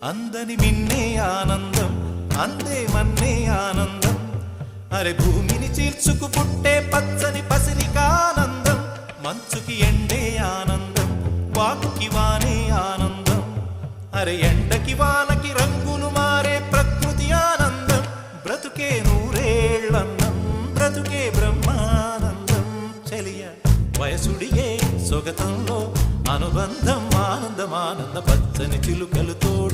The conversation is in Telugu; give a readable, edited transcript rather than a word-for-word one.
అందని మిన్నే ఆనందం అందే మన్నే ఆనందం అరే భూమిని చీల్చుకు పుట్టే పచ్చని పసిరికానందం మంచుకి ఎండే ఆనందం వాకుకి వానే ఆనందం అరే ఎండకి వానకి రంగులు మారే ప్రకృతి ఆనందం బ్రతుకే నూరేళ్ళన్నం బ్రతుకే బ్రహ్మానందం చెలియ వయసుడియే సొగతంలో అనుబంధం ఆనందమానంద పచ్చని చిలుకలు తోడు